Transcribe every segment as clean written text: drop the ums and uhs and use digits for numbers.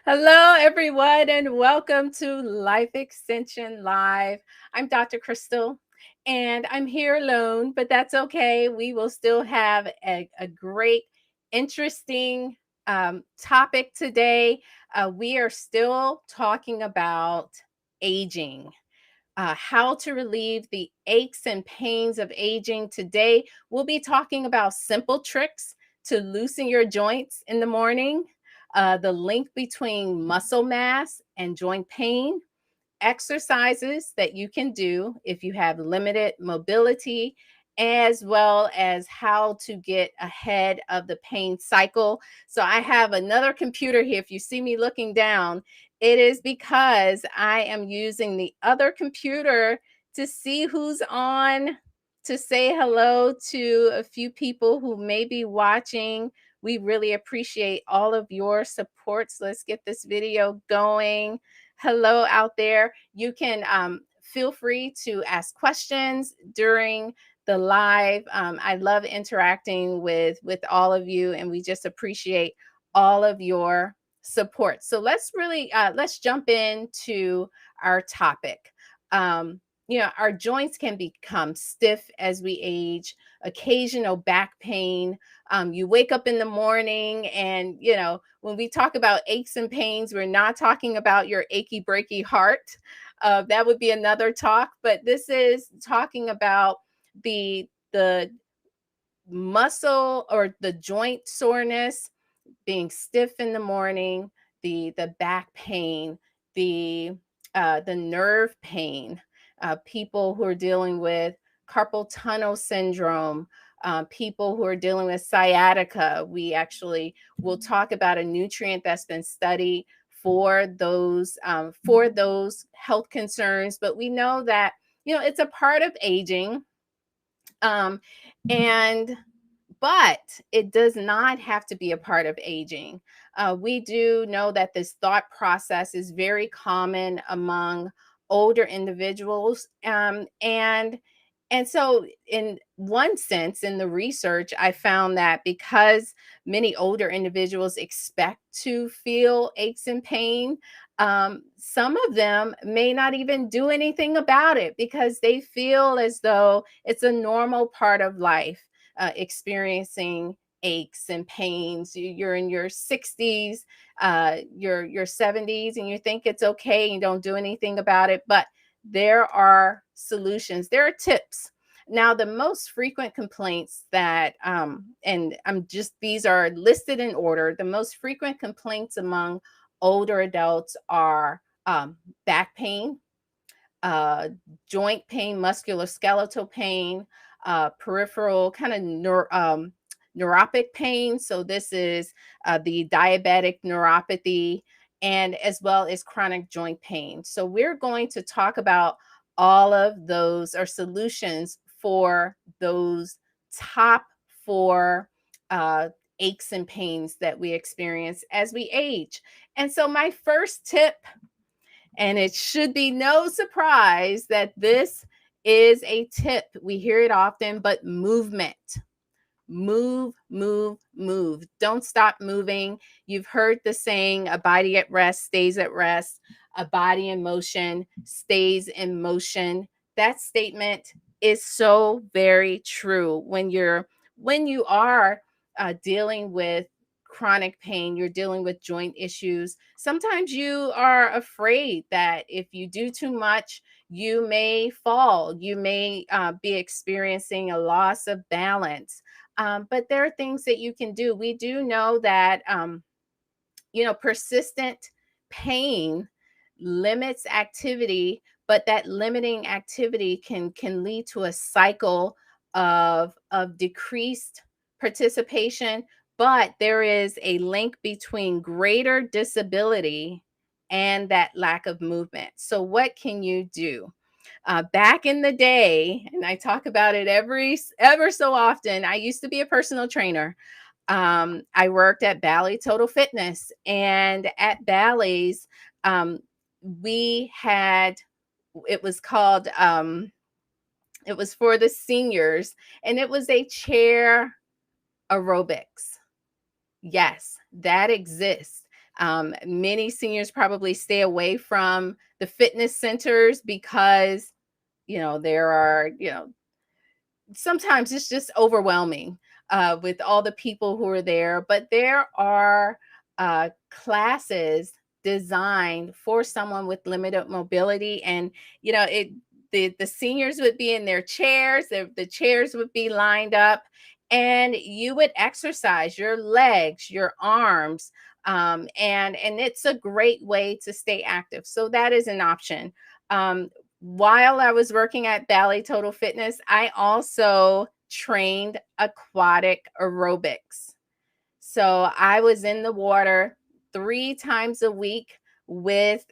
Hello, everyone, and welcome to Life Extension Live. I'm Dr. Crystal, and I'm here alone, but that's okay. We will still have a great, interesting topic today. We are still talking about aging. How to relieve the aches and pains of aging. Today, we'll be talking about simple tricks to loosen your joints in the morning, the link between muscle mass and joint pain, exercises that you can do if you have limited mobility, as well as how to get ahead of the pain cycle. So, I have another computer here. If you see me looking down, it is because I am using the other computer to see who's on, to say hello to a few people who may be watching. We really appreciate all of your support. So let's get this video going. Hello out there. You can feel free to ask questions during the live. I love interacting with all of you, and we just appreciate all of your support. So let's jump into our topic. Our joints can become stiff as we age, occasional back pain. You wake up in the morning, and when we talk about aches and pains, we're not talking about your achy breaky heart. That would be another talk, but this is talking about the muscle or the joint soreness, being stiff in the morning, the back pain, the nerve pain, people who are dealing with carpal tunnel syndrome, people who are dealing with sciatica. We actually will talk about a nutrient that's been studied for those health concerns. But we know that it's a part of aging, um, and but it does not have to be a part of aging. We do know that this thought process is very common among older individuals, and so in one sense, in the research, I found that because many older individuals expect to feel aches and pain, some of them may not even do anything about it because they feel as though it's a normal part of life, experiencing aches and pains. You're in your 60s, your 70s, and you think it's okay. You don't do anything about it, but there are solutions. There are tips. Now, the most frequent complaints that, and I'm just these are listed in order. The most frequent complaints among older adults are back pain, uh, joint pain, musculoskeletal pain, peripheral kind of neuropathic pain. So this is the diabetic neuropathy, and as well as chronic joint pain. So we're going to talk about all of those or solutions for those top four aches and pains that we experience as we age. And so my first tip, and it should be no surprise that this is a tip. We hear it often, but movement. Move, move, move. Don't stop moving. You've heard the saying, a body at rest stays at rest, a body in motion stays in motion. That statement is so very true. When you are dealing with chronic pain, you're dealing with joint issues. Sometimes you are afraid that if you do too much, you may fall. You may be experiencing a loss of balance. But there are things that you can do. We do know that persistent pain limits activity, but that limiting activity can lead to a cycle of decreased participation. But there is a link between greater disability and that lack of movement. So what can you do? Back in the day, and I talk about it ever so often, I used to be a personal trainer. I worked at Bally Total Fitness, and at Bally's, we had it was called it was for the seniors, and it was a chair aerobics. Yes, that exists. Many seniors probably stay away from the fitness centers because, there are, sometimes it's just overwhelming with all the people who are there. But there are classes designed for someone with limited mobility, and it the seniors would be in their chairs. The chairs would be lined up, and you would exercise your legs, your arms, and it's a great way to stay active. So that is an option. While I was working at Ballet Total Fitness, I also trained aquatic aerobics. So I was in the water 3 times a week with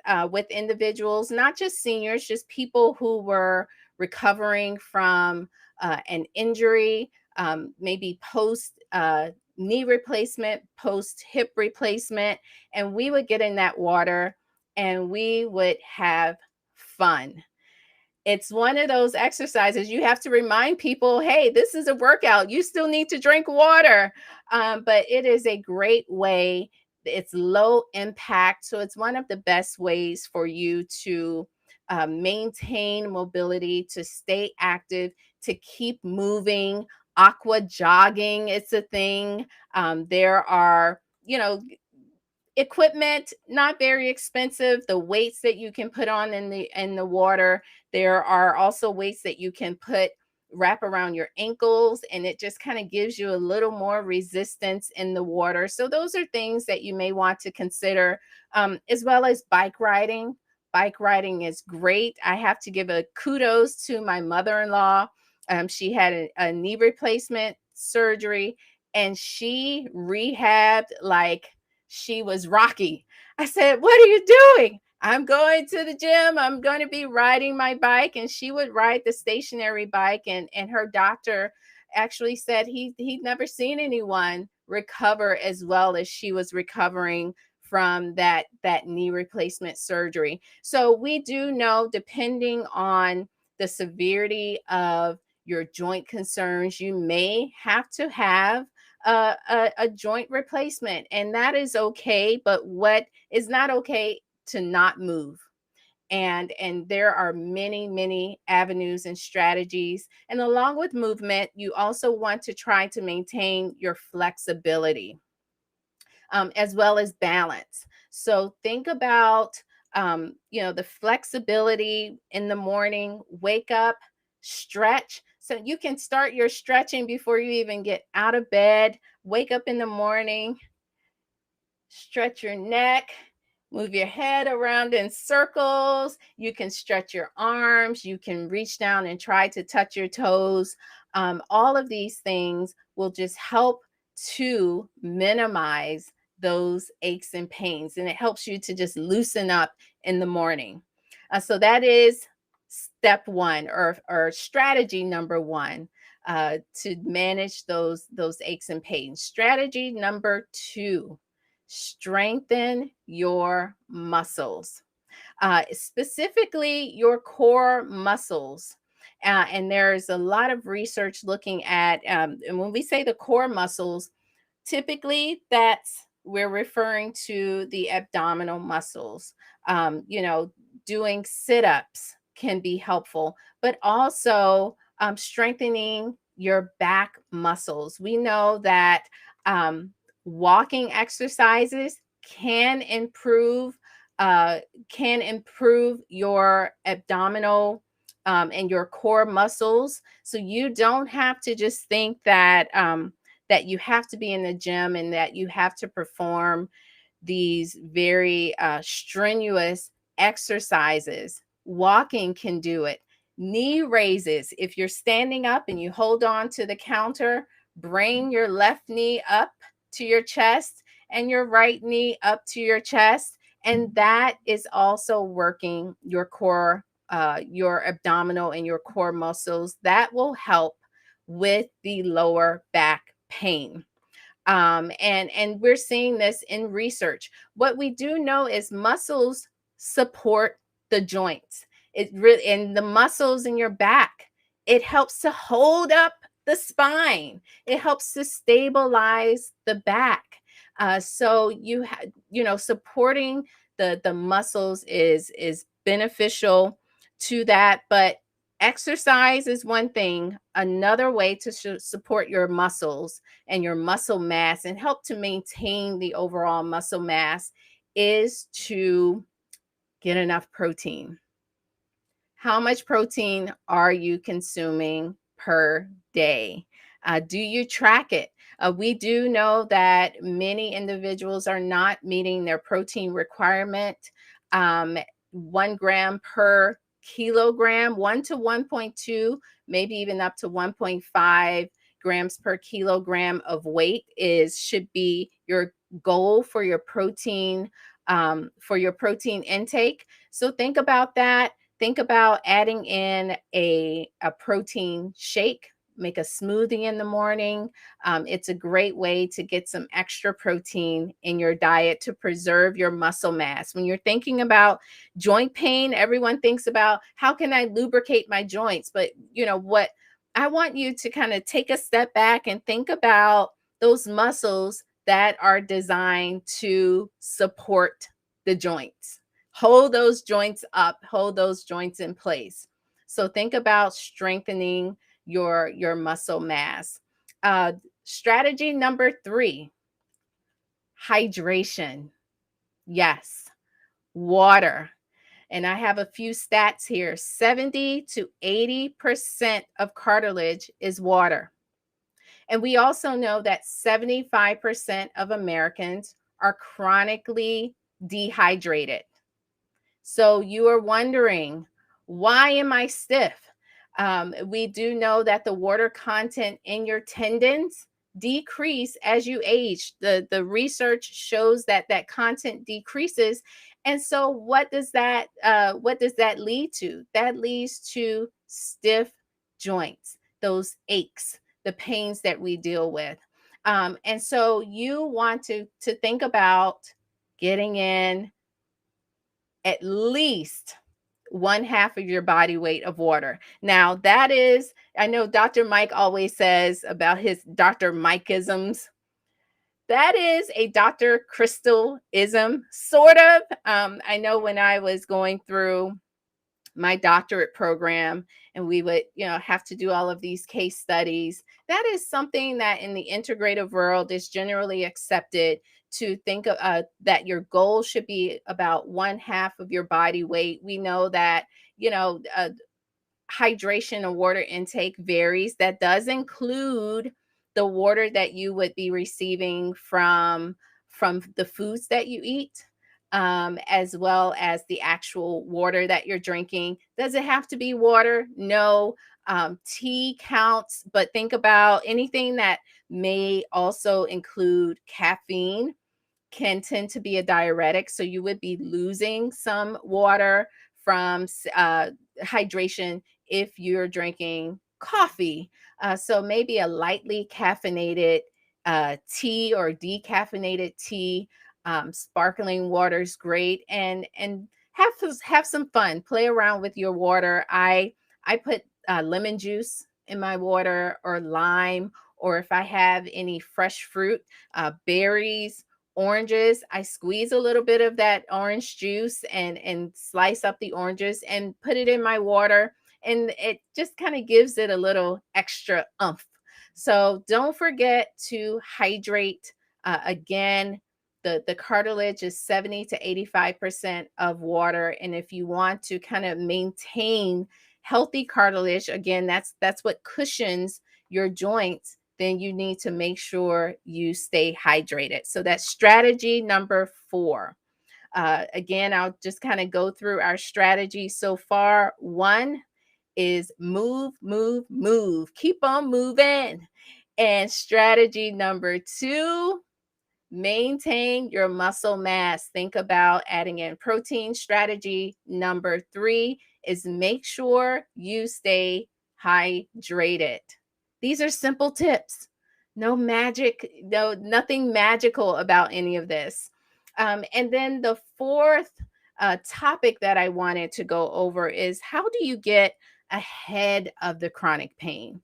individuals, not just seniors, just people who were recovering from an injury, maybe post knee replacement, post hip replacement, and we would get in that water and we would have fun. It's one of those exercises you have to remind people, hey, this is a workout. You still need to drink water. But it is a great way. It's low impact. So it's one of the best ways for you to maintain mobility, to stay active, to keep moving. Aqua jogging, it's a thing. There are, equipment, not very expensive. The weights that you can put on in the water, there are also weights that you can wrap around your ankles, and it just kind of gives you a little more resistance in the water. So those are things that you may want to consider, as well as bike riding. Bike riding is great. I have to give a kudos to my mother-in-law. She had a knee replacement surgery, and she rehabbed like she was Rocky. I said, "What are you doing?" "I'm going to the gym. I'm going to be riding my bike." And she would ride the stationary bike. And her doctor actually said he'd never seen anyone recover as well as she was recovering from that knee replacement surgery. So we do know, depending on the severity of your joint concerns, you may have to have a joint replacement, and that is okay. But what is not okay, to not move. And there are many avenues and strategies. And along with movement, you also want to try to maintain your flexibility, as well as balance. So think about the flexibility in the morning. Wake up, stretch. So you can start your stretching before you even get out of bed. Wake up in the morning, stretch your neck, move your head around in circles. You can stretch your arms. You can reach down and try to touch your toes. All of these things will just help to minimize those aches and pains, and it helps you to just loosen up in the morning. So that is step one, or strategy number one, to manage those aches and pains. Strategy number two: strengthen your muscles, specifically your core muscles. And there's a lot of research looking at, and when we say the core muscles, typically we're referring to the abdominal muscles. Doing sit ups can be helpful, but also strengthening your back muscles. We know that walking exercises uh, can improve your abdominal and your core muscles. So you don't have to just think that you have to be in the gym and that you have to perform these very strenuous exercises. Walking can do it. Knee raises. If you're standing up and you hold on to the counter, bring your left knee up to your chest and your right knee up to your chest. And that is also working your core, your abdominal and your core muscles. That will help with the lower back pain. And we're seeing this in research. What we do know is muscles support the joints. It really, and the muscles in your back, it helps to hold up the spine. It helps to stabilize the back. So supporting the muscles is beneficial to that, but exercise is one thing. Another way to support your muscles and your muscle mass and help to maintain the overall muscle mass is to get enough protein. How much protein are you consuming per day? Do you track it? We do know that many individuals are not meeting their protein requirement. 1 gram per kilogram, 1 to 1.2, maybe even up to 1.5 grams per kilogram of weight should be your goal for your protein intake. So think about that. Think about adding in a protein shake. Make a smoothie in the morning. It's a great way to get some extra protein in your diet to preserve your muscle mass. When you're thinking about joint pain, everyone thinks about how can I lubricate my joints? But what I want you to kind of take a step back and think about those muscles that are designed to support the joints. Hold those joints up, hold those joints in place. So think about strengthening your muscle mass. Strategy number 3, hydration. Yes, water. And I have a few stats here. 70 to 80% of cartilage is water. And we also know that 75% of Americans are chronically dehydrated. So you are wondering, why am I stiff? We do know that the water content in your tendons decrease as you age. The research shows that that content decreases. And so what does that lead to? That leads to stiff joints, those aches, the pains that we deal with. And so you want to think about getting in at least 1/2 of your body weight of water. Now, that is, I know Dr. Mike always says about his Dr. Mikeisms. That is a Dr. Crystal ism, sort of. I know when I was going through my doctorate program and we would have to do all of these case studies, that is something that in the integrative world is generally accepted, to think of that your goal should be about 1/2 of your body weight. We know that hydration and water intake varies. That does include the water that you would be receiving from the foods that you eat, as well as the actual water that you're drinking. Does it have to be water? No. Tea counts, but think about anything that may also include caffeine can tend to be a diuretic. So you would be losing some water from hydration if you're drinking coffee. So maybe a lightly caffeinated tea or decaffeinated tea. Sparkling water is great, and have some fun. Play around with your water. I put lemon juice in my water, or lime, or if I have any fresh fruit, berries, oranges, I squeeze a little bit of that orange juice and slice up the oranges and put it in my water, and it just kind of gives it a little extra umph. So don't forget to hydrate. Again, the cartilage is 70 to 85% of water, and if you want to kind of maintain healthy cartilage, again, that's what cushions your joints, then you need to make sure you stay hydrated. So that's strategy number 4. Again, I'll just kind of go through our strategy so far. 1 is move, move, move. Keep on moving. And strategy number 2, maintain your muscle mass. Think about adding in protein. Strategy number 3 is make sure you stay hydrated. These are simple tips. No magic, nothing magical about any of this. And then the 4th topic that I wanted to go over is, how do you get ahead of the chronic pain?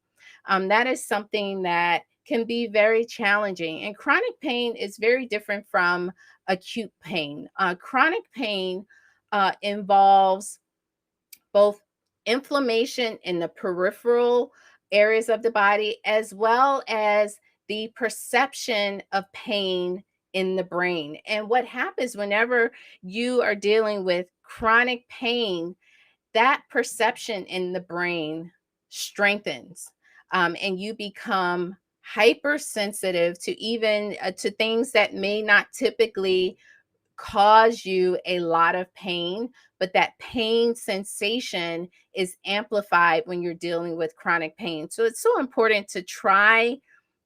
That is something that can be very challenging. And chronic pain is very different from acute pain. Chronic pain involves both inflammation in the peripheral areas of the body, as well as the perception of pain in the brain. And what happens whenever you are dealing with chronic pain, that perception in the brain strengthens, and you become hypersensitive to even to things that may not typically cause you a lot of pain, but that pain sensation is amplified when you're dealing with chronic pain. So it's so important to try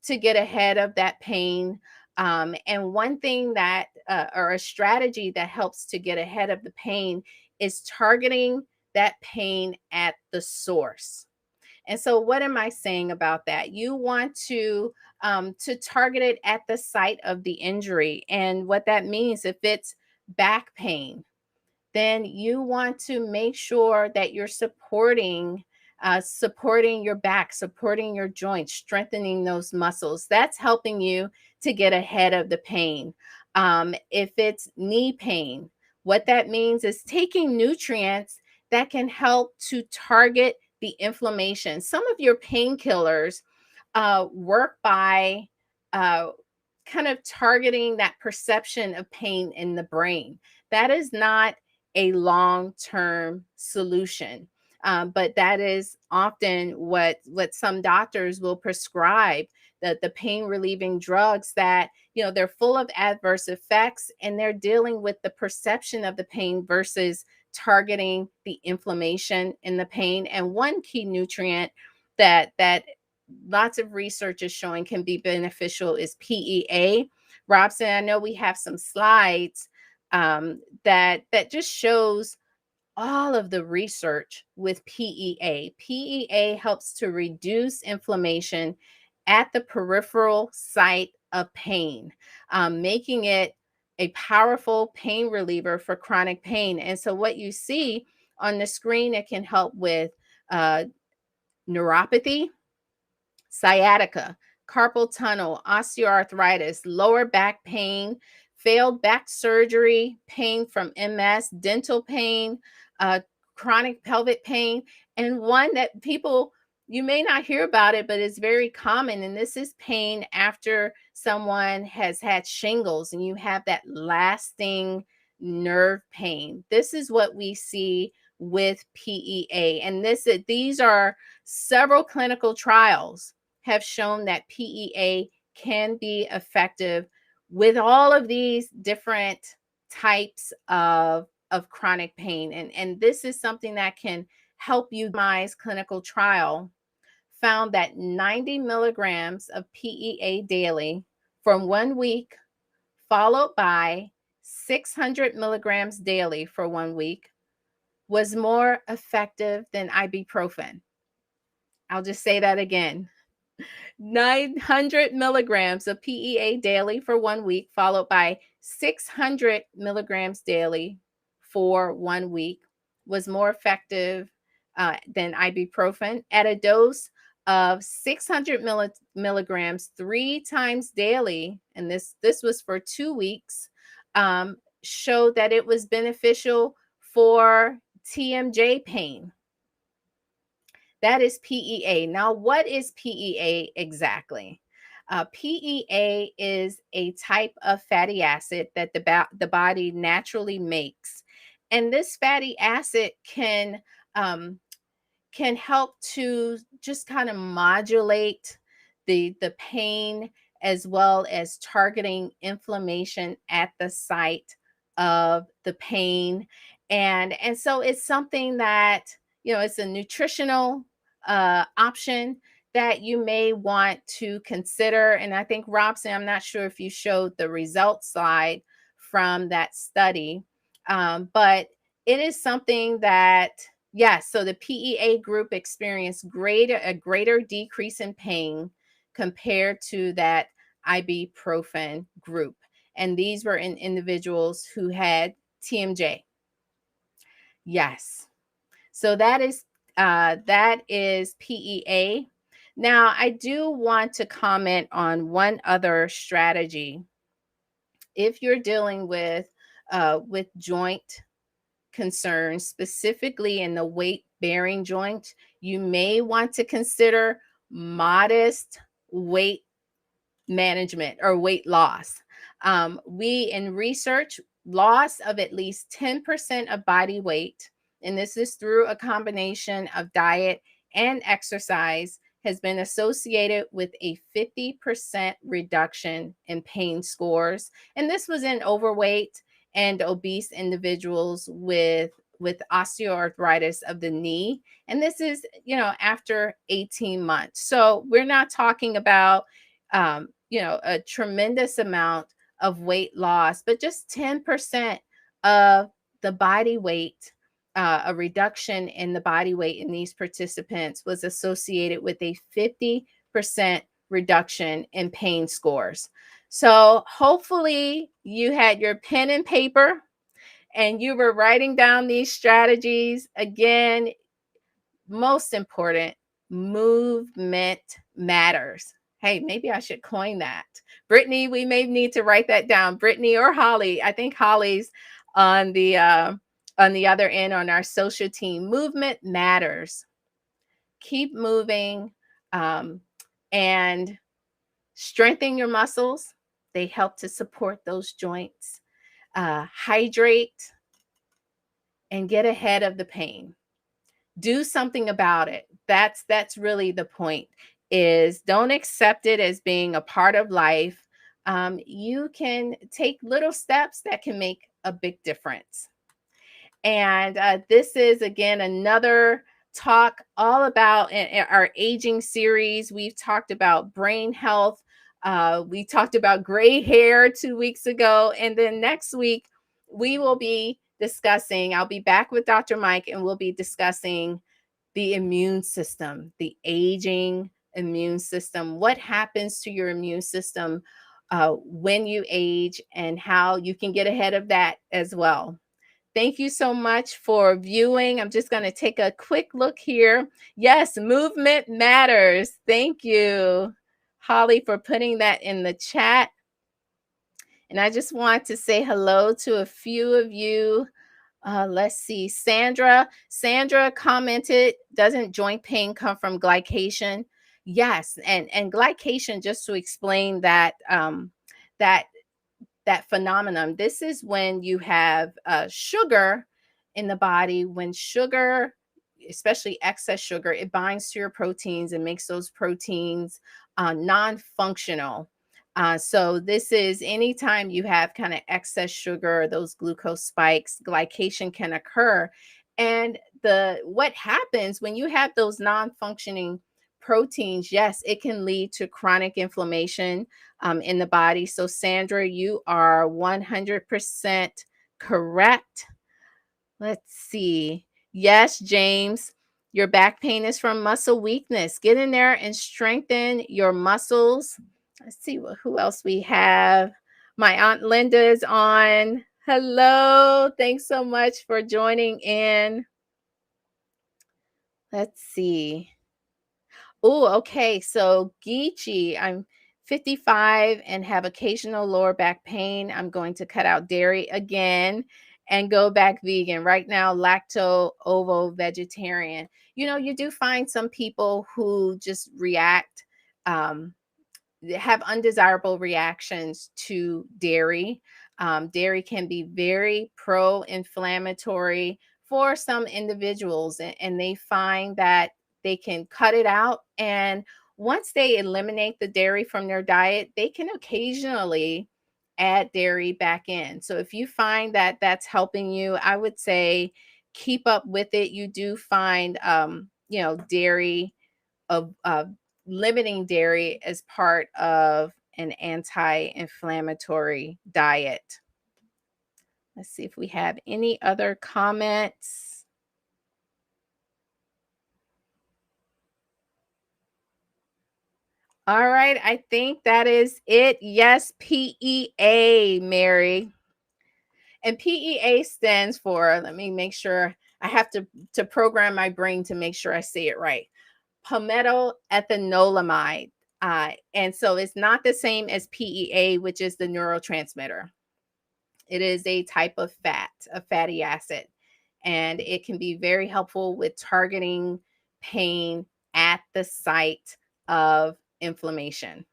to get ahead of that pain. And one thing that, or a strategy that helps to get ahead of the pain is targeting that pain at the source. And so, what am I saying about that? You want to target it at the site of the injury, and what that means, if it's back pain, then you want to make sure that you're supporting your back, supporting your joints, strengthening those muscles. That's helping you to get ahead of the pain. If it's knee pain, what that means is taking nutrients that can help to target the inflammation. Some of your painkillers work by uh, kind of targeting that perception of pain in the brain. That is not a long-term solution. But that is often what some doctors will prescribe, the pain relieving drugs that, they're full of adverse effects, and they're dealing with the perception of the pain versus targeting the inflammation in the pain. And one key nutrient that lots of research is showing can be beneficial is PEA. Robson, I know we have some slides that just shows all of the research with PEA. PEA helps to reduce inflammation at the peripheral site of pain, making it a powerful pain reliever for chronic pain. And so, what you see on the screen, it can help with uh, neuropathy, sciatica, carpal tunnel, osteoarthritis, lower back pain, failed back surgery, pain from MS, dental pain, uh, chronic pelvic pain, and one that people, you may not hear about it, but it's very common. And this is pain after someone has had shingles and you have that lasting nerve pain. This is what we see with PEA. And these are several clinical trials have shown that PEA can be effective with all of these different types of chronic pain. And this is something that can help you. My clinical trial found that 90 milligrams of PEA daily for 1 week, followed by 600 milligrams daily for 1 week, was more effective than ibuprofen. I'll just say that again. 900 milligrams of PEA daily for 1 week, followed by 600 milligrams daily for 1 week, was more effective than ibuprofen at a dose of 600 milligrams 3 times daily. And this was for 2 weeks, showed that it was beneficial for TMJ pain. That is PEA. Now, what is PEA exactly? PEA is a type of fatty acid that the body naturally makes. And this fatty acid can help to just kind of modulate the pain, as well as targeting inflammation at the site of the pain. And so it's something that, it's a nutritional option that you may want to consider. And I think, Robson, I'm not sure if you showed the results slide from that study, but it is something that, yes, so the PEA group experienced a greater decrease in pain compared to that ibuprofen group. And these were in individuals who had TMJ. Yes. So that is PEA. Now, I do want to comment on one other strategy. If you're dealing with joint concerns, specifically in the weight bearing joint, you may want to consider modest weight management or weight loss. We in research, loss of at least 10% of body weight, and this is through a combination of diet and exercise, has been associated with a 50% reduction in pain scores. And this was in overweight and obese individuals with osteoarthritis of the knee. And this is, after 18 months. So we're not talking about a tremendous amount of weight loss, but just 10% of the body weight, a reduction in the body weight in these participants was associated with a 50% reduction in pain scores. So hopefully you had your pen and paper and you were writing down these strategies. Again, most important, movement matters. Hey, maybe I should coin that. Brittany, we may need to write that down. Brittany or Holly. I think Holly's on the other end on our social team. Movement matters. Keep moving, and strengthen your muscles. They help to support those joints. Hydrate and get ahead of the pain. Do something about it. That's really the point, is don't accept it as being a part of life. You can take little steps that can make a big difference. And this is, again, another talk all about in our aging series. We've talked about brain health. We talked about gray hair 2 weeks ago. And then next week, we will be discussing, I'll be back with Dr. Mike, and we'll be discussing the immune system, the aging immune system. What happens to your immune system when you age, and how you can get ahead of that as well. Thank you so much for viewing. I'm just going to take a quick look here. Yes, movement matters. Thank you, Holly, for putting that in the chat. And I just want to say hello to a few of you. Let's see. Sandra commented, doesn't joint pain come from glycation? Yes. And glycation, just to explain that, that that phenomenon. This is when you have sugar in the body. When sugar, especially excess sugar, it binds to your proteins and makes those proteins non-functional. So this is anytime you have kind of excess sugar, those glucose spikes, glycation can occur. And what happens when you have those non-functioning proteins, yes, it can lead to chronic inflammation in the body. So, Sandra, you are 100% correct. Let's see. Yes, James, your back pain is from muscle weakness. Get in there and strengthen your muscles. Let's see who else we have. My Aunt Linda is on. Hello. Thanks so much for joining in. Let's see. Oh, okay. So, Geechee, I'm 55 and have occasional lower back pain. I'm going to cut out dairy again and go back vegan. Right now, lacto ovo vegetarian. You do find some people who just react, have undesirable reactions to dairy. Dairy can be very pro-inflammatory for some individuals, and they find that they can cut it out. And once they eliminate the dairy from their diet, they can occasionally add dairy back in. So if you find that that's helping you, I would say keep up with it. You do find, dairy of limiting dairy as part of an anti-inflammatory diet. Let's see if we have any other comments. All right, I think that is it. Yes, PEA, Mary. And PEA stands for, let me make sure, I have to program my brain to make sure I say it right. palmetto ethanolamide. And so it's not the same as PEA, which is the neurotransmitter. It is a type of fat, a fatty acid, and it can be very helpful with targeting pain at the site of inflammation.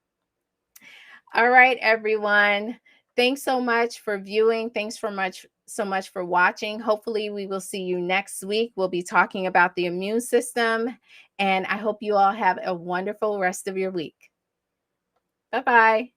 All right, everyone. Thanks so much for viewing. Thanks so much for watching. Hopefully, we will see you next week. We'll be talking about the immune system, and I hope you all have a wonderful rest of your week. Bye-bye.